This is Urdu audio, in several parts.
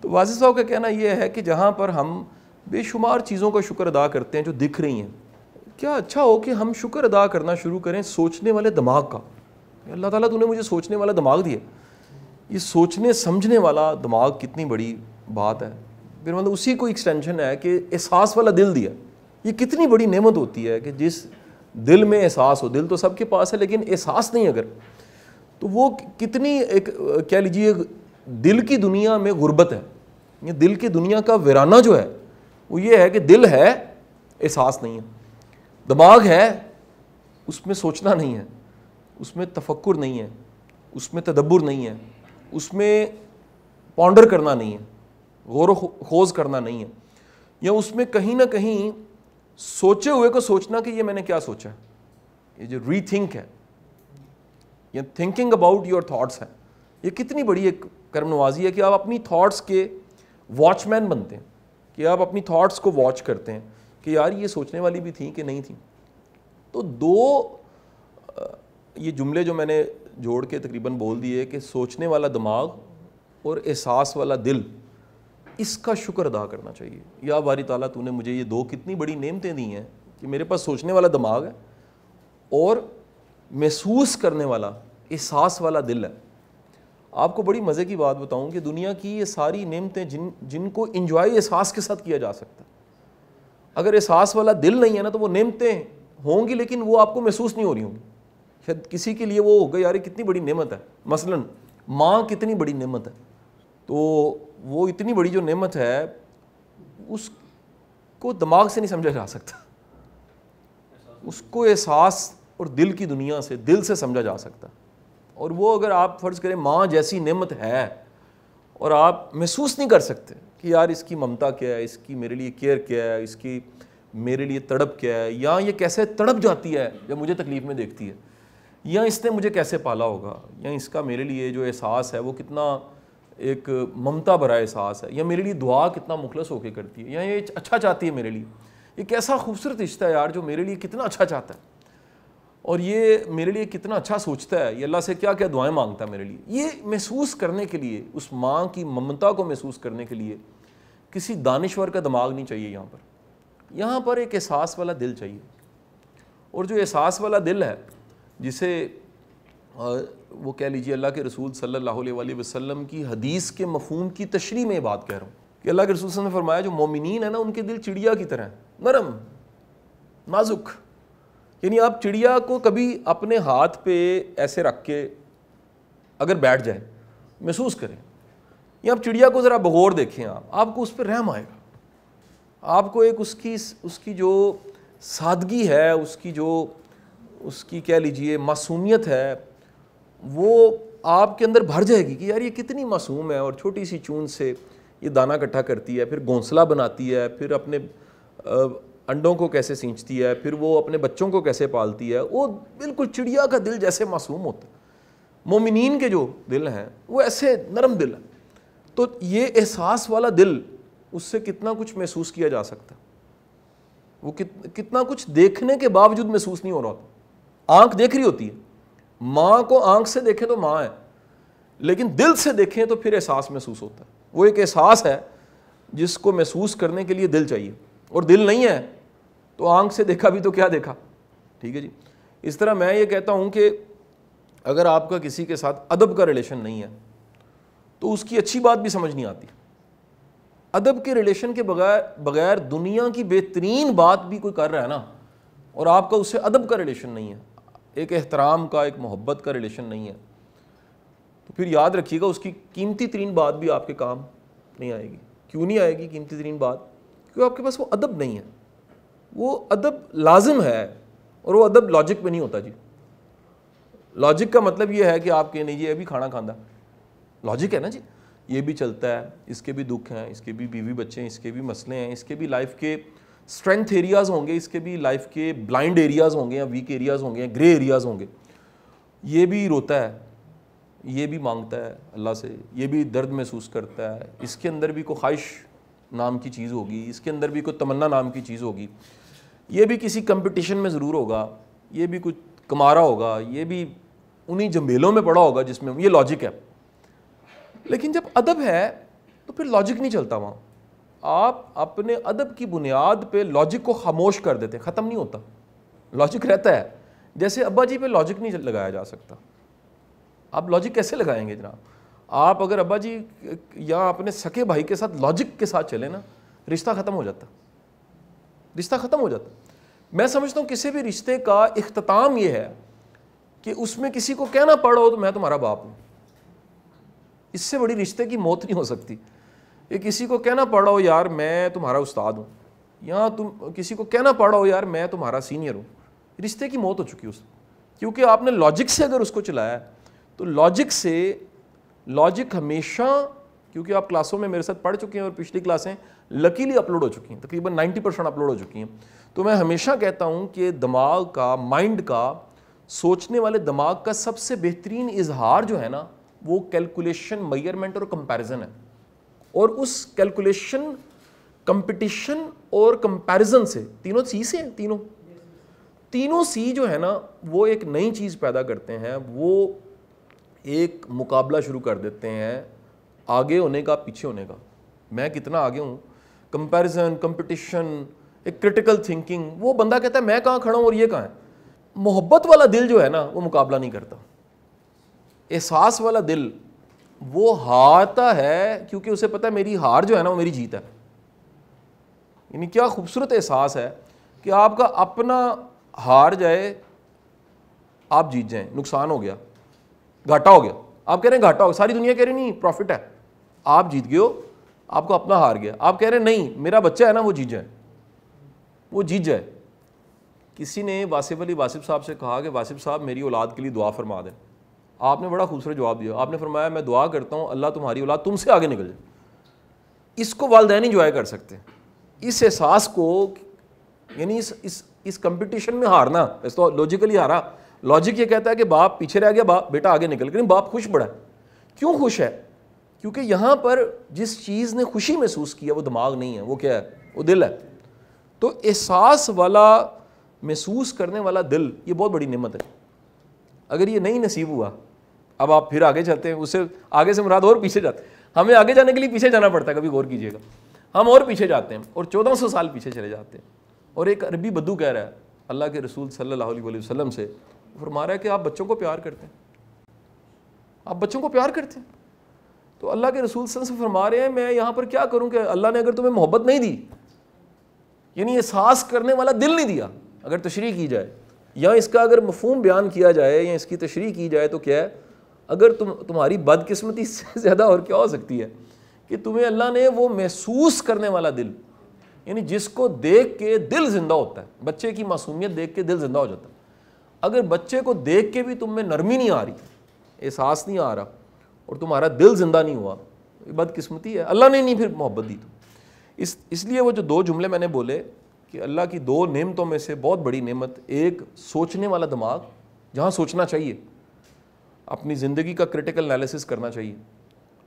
تو واضح صاحب کا کہنا یہ ہے کہ جہاں پر ہم بے شمار چیزوں کا شکر ادا کرتے ہیں جو دکھ رہی ہیں، کیا اچھا ہو کہ ہم شکر ادا کرنا شروع کریں سوچنے والے دماغ کا. اللہ تعالیٰ تو نے مجھے سوچنے والا دماغ دیا. یہ سوچنے سمجھنے والا دماغ کتنی بڑی بات ہے. پھر مطلب اسی کو ایکسٹینشن ہے کہ احساس والا دل دیا. یہ کتنی بڑی نعمت ہوتی ہے کہ جس دل میں احساس ہو. دل تو سب کے پاس ہے لیکن احساس نہیں اگر، تو وہ کتنی ایک کہہ لیجیے دل کی دنیا میں غربت ہے. یہ دل کی دنیا کا ویرانہ جو ہے وہ یہ ہے کہ دل ہے احساس نہیں ہے، دماغ ہے اس میں سوچنا نہیں ہے، اس میں تفکر نہیں ہے، اس میں تدبر نہیں ہے، اس میں پونڈر کرنا نہیں ہے، غور و خوض کرنا نہیں ہے، یا اس میں کہیں نہ کہیں سوچے ہوئے کو سوچنا کہ یہ میں نے کیا سوچا ہے. یہ جو ری تھنک ہے یا تھنکنگ اباؤٹ یور تھاٹس ہے، یہ کتنی بڑی ایک کرم نوازی ہے کہ آپ اپنی تھاٹس کے واچ مین بنتے ہیں، کہ آپ اپنی تھاٹس کو واچ کرتے ہیں کہ یار یہ سوچنے والی بھی تھیں کہ نہیں تھیں. تو دو یہ جملے جو میں نے جوڑ کے تقریباً بول دیے کہ سوچنے والا دماغ اور احساس والا دل، اس کا شکر ادا کرنا چاہیے. یا باری تعالیٰ تو نے مجھے یہ دو کتنی بڑی نعمتیں دی ہیں کہ میرے پاس سوچنے والا دماغ ہے اور محسوس کرنے والا احساس والا دل ہے. آپ کو بڑی مزے کی بات بتاؤں کہ دنیا کی یہ ساری نعمتیں جن کو انجوائے احساس کے ساتھ کیا جا سکتا ہے، اگر احساس والا دل نہیں ہے نا تو وہ نعمتیں ہوں گی لیکن وہ آپ کو محسوس نہیں ہو رہی ہوں گی. شاید کسی کے لیے وہ ہوگا یار کتنی بڑی نعمت ہے، مثلاً ماں کتنی بڑی نعمت ہے، تو وہ اتنی بڑی جو نعمت ہے اس کو دماغ سے نہیں سمجھا جا سکتا، اس کو احساس اور دل کی دنیا سے، دل سے سمجھا جا سکتا. اور وہ اگر آپ فرض کریں ماں جیسی نعمت ہے اور آپ محسوس نہیں کر سکتے کہ یار اس کی ممتا کیا ہے، اس کی میرے لیے کیئر کیا ہے، اس کی میرے لیے تڑپ کیا ہے، یا یہ کیسے تڑپ جاتی ہے جب مجھے تکلیف میں دیکھتی ہے، یا اس نے مجھے کیسے پالا ہوگا، یا اس کا میرے لیے جو احساس ہے وہ کتنا ایک ممتا بھرا احساس ہے، یا میرے لیے دعا کتنا مخلص ہو کے کرتی ہے، یا یہ اچھا چاہتی ہے میرے لیے، یہ کیسا خوبصورت رشتہ ہے یار جو میرے لیے کتنا اچھا چاہتا ہے اور یہ میرے لیے کتنا اچھا سوچتا ہے، یہ اللہ سے کیا کیا دعائیں مانگتا ہے میرے لیے. یہ محسوس کرنے کے لیے، اس ماں کی ممتا کو محسوس کرنے کے لیے کسی دانشور کا دماغ نہیں چاہیے. یہاں پر ایک احساس والا دل چاہیے. اور جو احساس والا دل ہے جسے وہ کہہ لیجیے اللہ کے رسول صلی اللہ علیہ وآلہ وسلم کی حدیث کے مفہوم کی تشریح میں یہ بات کہہ رہا ہوں کہ اللہ کے رسول صلی اللہ علیہ وسلم نے فرمایا جو مومنین ہیں نا ان کے دل چڑیا کی طرح ہیں، نرم نازک. یعنی آپ چڑیا کو کبھی اپنے ہاتھ پہ ایسے رکھ کے اگر بیٹھ جائیں، محسوس کریں، یا آپ چڑیا کو ذرا بغور دیکھیں، آپ کو اس پہ رحم آئے گا. آپ کو ایک اس کی جو سادگی ہے، اس کی کہہ لیجئے معصومیت ہے، وہ آپ کے اندر بھر جائے گی کہ یار یہ کتنی معصوم ہے اور چھوٹی سی چون سے یہ دانہ اکٹھا کرتی ہے، پھر گھونسلہ بناتی ہے، پھر اپنے انڈوں کو کیسے سینچتی ہے، پھر وہ اپنے بچوں کو کیسے پالتی ہے. وہ بالکل چڑیا کا دل جیسے معصوم ہوتا ہے. مومنین کے جو دل ہیں وہ ایسے نرم دل ہیں. تو یہ احساس والا دل، اس سے کتنا کچھ محسوس کیا جا سکتا ہے. وہ کتنا کچھ دیکھنے کے باوجود محسوس نہیں ہو رہا ہوتا. آنکھ دیکھ رہی ہوتی ہے، ماں کو آنکھ سے دیکھیں تو ماں ہے، لیکن دل سے دیکھیں تو پھر احساس محسوس ہوتا ہے. وہ ایک احساس ہے جس کو محسوس کرنے کے لیے دل چاہیے، اور دل نہیں ہے تو آنکھ سے دیکھا بھی تو کیا دیکھا. ٹھیک ہے جی. اس طرح میں یہ کہتا ہوں کہ اگر آپ کا کسی کے ساتھ ادب کا ریلیشن نہیں ہے تو اس کی اچھی بات بھی سمجھ نہیں آتی. ادب کے ریلیشن کے بغیر دنیا کی بہترین بات بھی کوئی کر رہا ہے نا، اور آپ کا اس سے ادب کا ریلیشن نہیں ہے، ایک احترام کا، ایک محبت کا ریلیشن نہیں ہے، تو پھر یاد رکھیے گا اس کی قیمتی ترین بات بھی آپ کے کام نہیں آئے گی. کیوں نہیں آئے گی قیمتی ترین بات؟ کیونکہ آپ کے پاس وہ ادب نہیں ہے. وہ ادب لازم ہے اور وہ ادب لاجک میں نہیں ہوتا جی. لاجک کا مطلب یہ ہے کہ آپ کہ نہیں جی یہ بھی کھانا کھاندہ، لاجک ہے نا جی، یہ بھی چلتا ہے، اس کے بھی دکھ ہیں، اس کے بھی بیوی بچے ہیں، اس کے بھی مسئلے ہیں، اس کے بھی لائف کے اسٹرینتھ ایریاز ہوں گے، اس کے بھی لائف کے بلائنڈ ایریاز ہوں گے یا ویک ایریاز ہوں گے یا گرے ایریاز ہوں گے. یہ بھی روتا ہے، یہ بھی مانگتا ہے اللہ سے، یہ بھی درد محسوس کرتا ہے، اس کے اندر بھی کوئی خواہش نام کی چیز ہوگی، اس کے اندر بھی کوئی تمنا نام کی چیز ہوگی، یہ بھی کسی کمپٹیشن میں ضرور ہوگا، یہ بھی کچھ کمارا ہوگا، یہ بھی انہی جنبیلوں میں پڑا ہوگا جس میں یہ لاجک ہے. لیکن جب ادب ہے تو پھر لاجک نہیں چلتا وہاں. آپ اپنے ادب کی بنیاد پہ لاجک کو خاموش کر دیتے ہیں, ختم نہیں ہوتا, لاجک رہتا ہے. جیسے ابا جی پہ لاجک نہیں لگایا جا سکتا. آپ لاجک کیسے لگائیں گے جناب؟ آپ اگر ابا جی یا اپنے سکے بھائی کے ساتھ لاجک کے ساتھ چلیں نا, رشتہ ختم ہو جاتا, رشتہ ختم ہو جاتا. میں سمجھتا ہوں کسی بھی رشتے کا اختتام یہ ہے کہ اس میں کسی کو کہنا پڑا ہو تو میں تمہارا باپ ہوں. اس سے بڑی رشتے کی موت نہیں ہو سکتی. کہ کسی کو کہنا پڑا ہو یار میں تمہارا استاد ہوں, یا تم کسی کو کہنا پڑا ہو یار میں تمہارا سینئر ہوں, رشتے کی موت ہو چکی اس. کیونکہ آپ نے لاجک سے اگر اس کو چلایا تو لاجک ہمیشہ, کیونکہ آپ کلاسوں میں میرے ساتھ پڑھ چکے ہیں اور پچھلی کلاسیں لکیلی اپلوڈ ہو چکی ہیں, تقریباً 90% اپلوڈ ہو چکی ہیں. تو میں ہمیشہ کہتا ہوں کہ دماغ کا, مائنڈ کا, سوچنے والے دماغ کا سب سے بہترین اظہار جو ہے نا وہ کیلکولیشن, میئرمنٹ اور کمپیریزن ہے. اور اس کیلکولیشن, کمپٹیشن اور کمپیریزن سے, تینوں سی سے ہیں, تینوں سی جو ہے نا وہ ایک نئی چیز پیدا کرتے ہیں. وہ ایک مقابلہ شروع کر دیتے ہیں آگے ہونے کا, پیچھے ہونے کا. میں کتنا آگے ہوں, کمپیریزن, کمپٹیشن, ایک کرٹیکل تھنکنگ. وہ بندہ کہتا ہے میں کہاں کھڑا ہوں اور یہ کہاں ہے. محبت والا دل جو ہے نا وہ مقابلہ نہیں کرتا. احساس والا دل وہ ہارتا ہے کیونکہ اسے پتہ ہے میری ہار جو ہے نا وہ میری جیت ہے. یعنی کیا خوبصورت احساس ہے کہ آپ کا اپنا ہار جائے, آپ جیت جائیں, نقصان ہو گیا, گھاٹا ہو گیا, آپ کہہ رہے ہیں گھاٹا ہو گیا, ساری دنیا کہہ رہی نہیں پروفٹ ہے, آپ جیت گئے ہو, آپ کو اپنا ہار گیا. آپ کہہ رہے ہیں نہیں میرا بچہ ہے نا وہ جیت جائے, وہ جیت جائے. کسی نے واصف علی واصف صاحب سے کہا کہ واصف صاحب میری اولاد کے لیے دعا فرما دیں. آپ نے بڑا خوبصورت جواب دیا. آپ نے فرمایا میں دعا کرتا ہوں اللہ تمہاری اولاد تم سے آگے نکل جائے. اس کو والدین انجوائے کر سکتے ہیں, اس احساس کو, یعنی اس کمپٹیشن میں ہارنا. اس تو لاجیکلی ہارا, لاجک یہ کہتا ہے کہ باپ پیچھے رہ گیا, بیٹا آگے نکل گیا. باپ خوش بڑا ہے. کیوں خوش ہے؟ کیونکہ یہاں پر جس چیز نے خوشی محسوس کیا وہ دماغ نہیں ہے, وہ کیا ہے, وہ دل ہے. تو احساس والا, محسوس کرنے والا دل یہ بہت بڑی نعمت ہے. اگر یہ نہیں نصیب ہوا, اب آپ پھر آگے چلتے ہیں, اس سے آگے سے مراد اور پیچھے جاتے ہیں. ہمیں آگے جانے کے لیے پیچھے جانا پڑتا ہے, کبھی غور کیجیے گا. ہم اور پیچھے جاتے ہیں اور 1400 سال پیچھے چلے جاتے ہیں. اور ایک عربی بدو کہہ رہا ہے اللہ کے رسول صلی اللہ علیہ وسلم سے, فرما رہا ہے کہ آپ بچوں کو پیار کرتے ہیں, آپ بچوں کو پیار کرتے ہیں. تو اللہ کے رسول صلی اللہ علیہ وسلم سے فرما رہے ہیں میں یہاں پر کیا کروں کہ اللہ نے اگر تمہیں محبت نہیں دی, یعنی احساس کرنے والا دل نہیں دیا, اگر تشریح کی جائے یا اس کا اگر مفہوم بیان کیا جائے یا اس کی تشریح کی جائے تو کیا ہے, اگر تمہاری بدقسمتی سے زیادہ اور کیا ہو سکتی ہے کہ تمہیں اللہ نے وہ محسوس کرنے والا دل, یعنی جس کو دیکھ کے دل زندہ ہوتا ہے. بچے کی معصومیت دیکھ کے دل زندہ ہو جاتا ہے. اگر بچے کو دیکھ کے بھی تم میں نرمی نہیں آ رہی, احساس نہیں آ رہا اور تمہارا دل زندہ نہیں ہوا, بدقسمتی ہے, اللہ نے نہیں پھر محبت دی. تو اس لیے وہ جو دو جملے میں نے بولے کہ اللہ کی دو نعمتوں میں سے بہت بڑی نعمت, ایک سوچنے والا دماغ جہاں سوچنا چاہیے, اپنی زندگی کا کرٹیکل انالیسس کرنا چاہیے,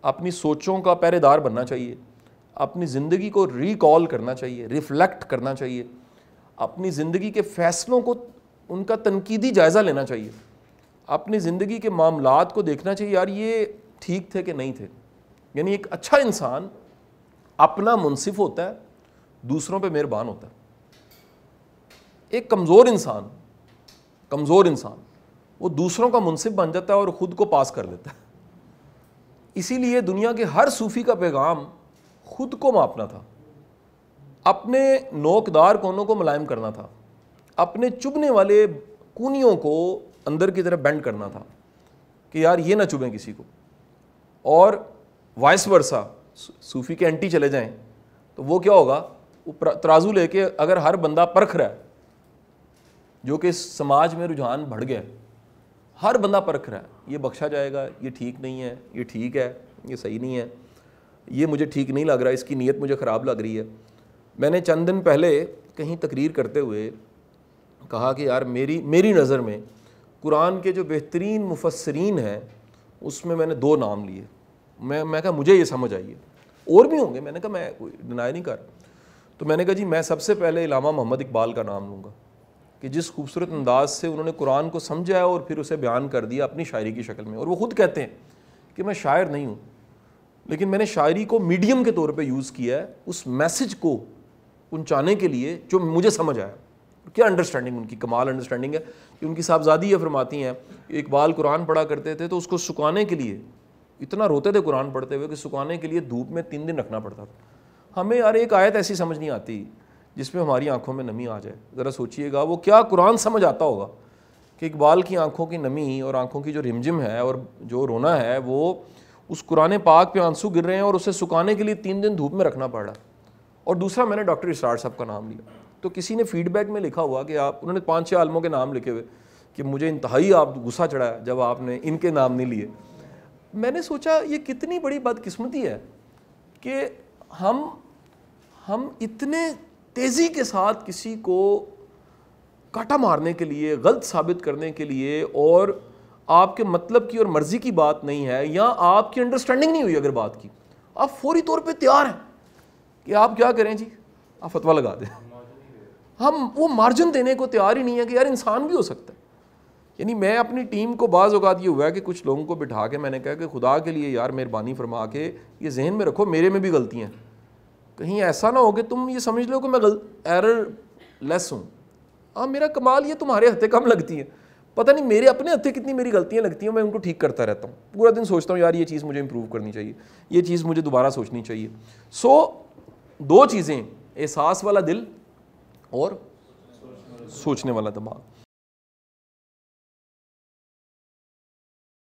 اپنی سوچوں کا پہرے دار بننا چاہیے, اپنی زندگی کو ریکال کرنا چاہیے, ریفلیکٹ کرنا چاہیے, اپنی زندگی کے فیصلوں کو ان کا تنقیدی جائزہ لینا چاہیے, اپنی زندگی کے معاملات کو دیکھنا چاہیے یار یہ ٹھیک تھے کہ نہیں تھے. یعنی ایک اچھا انسان اپنا منصف ہوتا ہے, دوسروں پہ مہربان ہوتا ہے. ایک کمزور انسان وہ دوسروں کا منصف بن جاتا ہے اور خود کو پاس کر دیتا ہے. اسی لیے دنیا کے ہر صوفی کا پیغام خود کو ماپنا تھا, اپنے نوکدار کونوں کو ملائم کرنا تھا, اپنے چبھنے والے کونیوں کو اندر کی طرف بینڈ کرنا تھا کہ یار یہ نہ چبھیں کسی کو. اور وائس ورسا, صوفی کے اینٹی چلے جائیں تو وہ کیا ہوگا, وہ ترازو لے کے اگر ہر بندہ پرکھ رہا ہے, جو کہ سماج میں رجحان بڑھ گیا ہے, ہر بندہ پرکھ رہا ہے یہ بخشا جائے گا, یہ ٹھیک نہیں ہے, یہ ٹھیک ہے, یہ صحیح نہیں ہے, یہ مجھے ٹھیک نہیں لگ رہا, اس کی نیت مجھے خراب لگ رہی ہے. میں نے چند دن پہلے کہیں تقریر کرتے ہوئے کہا کہ یار میری نظر میں قرآن کے جو بہترین مفسرین ہیں اس میں نے دو نام لیے. میں کہا مجھے یہ سمجھ آئی ہے, اور بھی ہوں گے, میں نے کہا میں کوئی ڈینائی نہیں کر. تو میں نے کہا جی میں سب سے پہلے علامہ محمد اقبال کا نام لوں گا کہ جس خوبصورت انداز سے انہوں نے قرآن کو سمجھا ہے اور پھر اسے بیان کر دیا اپنی شاعری کی شکل میں. اور وہ خود کہتے ہیں کہ میں شاعر نہیں ہوں, لیکن میں نے شاعری کو میڈیم کے طور پہ یوز کیا ہے اس میسج کو پہنچانے کے لیے جو مجھے سمجھ آیا. کیا انڈرسٹینڈنگ ان کی کمال انڈرسٹینڈنگ ہے کہ ان کی صاحبزادی یہ فرماتی ہیں اقبال قرآن پڑھا کرتے تھے تو اس کو سکھانے کے لیے اتنا روتے تھے قرآن پڑھتے ہوئے کہ سکھانے کے لیے دھوپ میں 3 دن رکھنا پڑتا تھا. ہمیں یار ایک آیت ایسی سمجھ نہیں آتی جس میں ہماری آنکھوں میں نمی آ جائے. ذرا سوچئے گا وہ کیا قرآن سمجھ آتا ہوگا کہ اقبال کی آنکھوں کی نمی اور آنکھوں کی جو رمجم ہے اور جو رونا ہے وہ اس قرآن پاک پہ آنسو گر رہے ہیں اور اسے سکھانے کے لیے 3 دن دھوپ میں رکھنا پڑا. اور دوسرا میں نے ڈاکٹر اسرار صاحب کا نام لیا تو کسی نے فیڈ بیک میں لکھا ہوا کہ آپ, انہوں نے 5-6 عالموں کے نام لکھے ہوئے کہ مجھے انتہائی آپ غصہ چڑھا جب آپ نے ان کے نام نہیں لیے. میں نے سوچا یہ کتنی بڑی بدقسمتی ہے کہ ہم اتنے تیزی کے ساتھ کسی کو کاٹا مارنے کے لیے, غلط ثابت کرنے کے لیے, اور آپ کے مطلب کی اور مرضی کی بات نہیں ہے یا آپ کی انڈرسٹینڈنگ نہیں ہوئی اگر بات کی, آپ فوری طور پہ تیار ہیں کہ آپ کیا کریں جی, آپ فتویٰ لگا دیں. ہم وہ مارجن دینے کو تیار ہی نہیں ہے کہ یار انسان بھی ہو سکتا ہے. یعنی میں اپنی ٹیم کو بعض اوقات یہ ہوا ہے کہ کچھ لوگوں کو بٹھا کے میں نے کہا کہ خدا کے لیے یار مہربانی فرما کے یہ ذہن میں رکھو میرے میں بھی غلطیاں ہیں, کہیں ایسا نہ ہو کہ تم یہ سمجھ لو کہ میں ایرر لیس ہوں. ہاں میرا کمال یہ تمہارے ہتھے کم لگتی ہیں, پتہ نہیں میرے اپنے ہتھے کتنی میری غلطیاں لگتی ہیں, میں ان کو ٹھیک کرتا رہتا ہوں. پورا دن سوچتا ہوں یار یہ چیز مجھے امپروو کرنی چاہیے, یہ چیز مجھے دوبارہ سوچنی چاہیے. سو 2 چیزیں, احساس والا دل اور سوچنے والا دماغ.